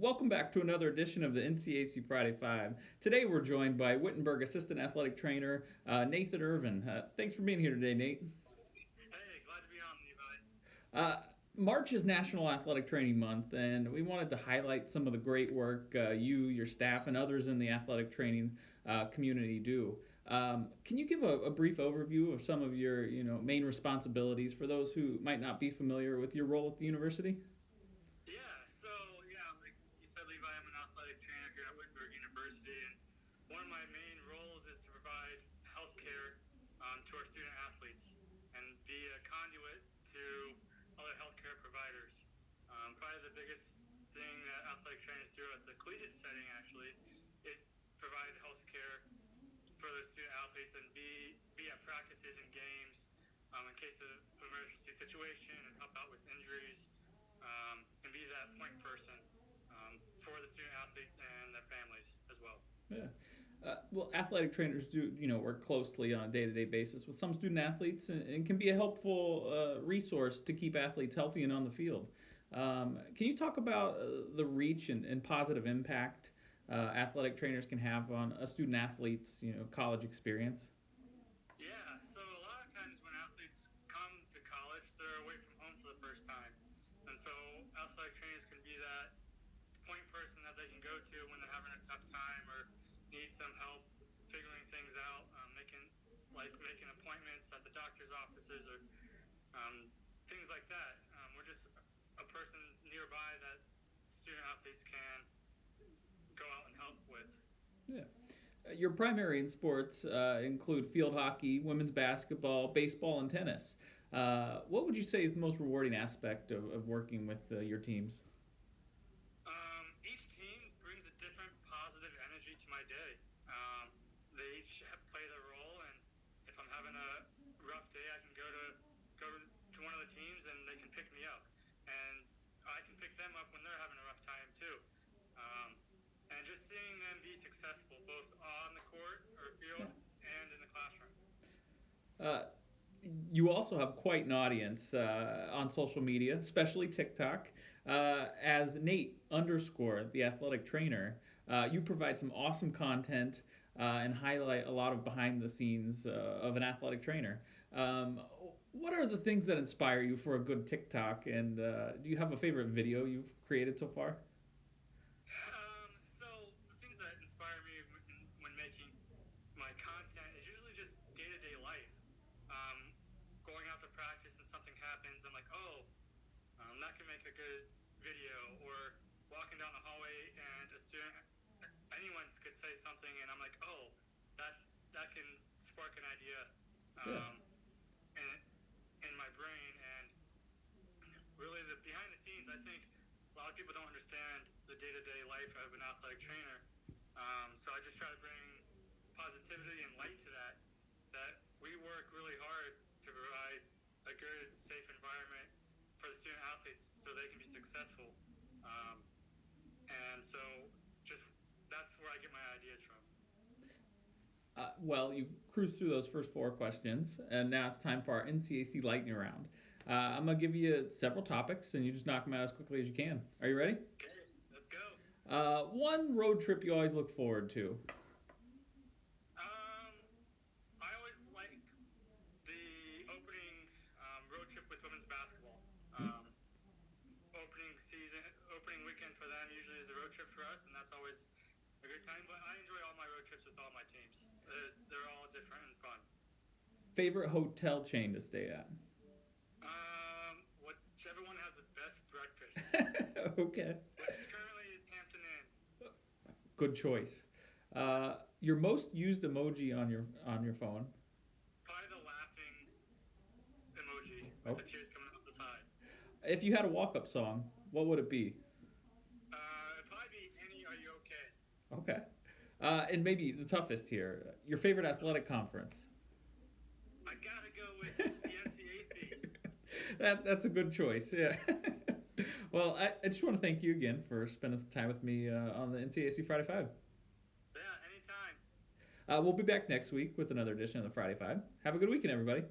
Welcome back to another edition of the NCAC Friday Five. Today we're joined by Wittenberg Assistant Athletic Trainer Nathan Ervin. Thanks for being here today, Nate. Hey, glad to be on, Levi. Uh, March is National Athletic Training Month, and we wanted to highlight some of the great work you, your staff, and others in the athletic training community do. Can you give a brief overview of some of your, main responsibilities for those who might not be familiar with your role at the university? Like you said, Levi, I'm an athletic trainer here at Wittenberg University, and one of my main roles is to provide health care to our student athletes and be a conduit to other healthcare providers. Probably the biggest thing that athletic trainers do at the collegiate setting, actually, is provide health care for their student athletes and be at practices and games in case of emergency situation and help out with injuries and be that point person for the student athletes and their families as well. Yeah. Well, athletic trainers do, work closely on a day-to-day basis with some student athletes and can be a helpful resource to keep athletes healthy and on the field. Can you talk about the reach and positive impact athletic trainers can have on a student athlete's, college experience? Yeah, so a lot of times when athletes come to college, they're away from home for the first time. And so athletic trainers can be that point person that they can go to when they're having a tough time or need some help figuring things out, making appointments at the doctor's offices or things like that. We're just a person nearby that student athletes can go out and help with. Yeah. Your primary in sports include field hockey, women's basketball, baseball, and tennis. What would you say is the most rewarding aspect of working with your teams? Each team brings a different positive energy to my day. They each play their role, and if I'm having a rough day, I can go to one of the teams, and they can pick me up, and I can pick them up when they're having a rough time too. Um, and just seeing them be successful, both on the court or field and in the classroom. Uh, you also have quite an audience on social media, especially TikTok. As Nate underscore the athletic trainer, you provide some awesome content and highlight a lot of behind the scenes of an athletic trainer. What are the things that inspire you for a good TikTok? And do you have a favorite video you've created so far? So the things that inspire me when making my content is usually just day to day life. Um, Going out to practice and something happens, I'm like, oh, that can make a good video. Or walking down the hallway and a student, anyone could say something, and I'm like, oh, that that can spark an idea Yeah. um, in in my brain. And really, the behind the scenes, I think a lot of people don't understand the day to day life of an athletic trainer. So I just try to bring positivity and light to that. That we work really hard to provide a good, safe environment for the student athletes so they can be successful. Um, and so just that's where I get my ideas from. Well, you've cruised through those first four questions, and now it's time for our NCAC lightning round. I'm going to give you several topics, and you just knock them out as quickly as you can. Are you ready? Okay, let's go. One road trip you always look forward to. Um, I always like the opening road trip with women's basketball. Opening season, opening weekend for them usually is a road trip for us, and that's always a good time. But I enjoy all my road trips with all my teams. They're all different and fun. Favorite hotel chain to stay at? Whichever one has the best breakfast, Okay. which currently is Hampton Inn. Good choice. Yeah, Your most used emoji on your phone. probably the laughing emoji with Oh. the tears coming out the side. If you had a walk-up song, what would it be? It'd probably be Annie, are you okay? Okay. And maybe the toughest here, your favorite athletic conference. I gotta go with the NCAC. That's a good choice. Yeah. Well, I just want to thank you again for spending some time with me on the NCAC Friday Five. Yeah, anytime. We'll be back next week with another edition of the Friday Five. Have a good weekend, everybody.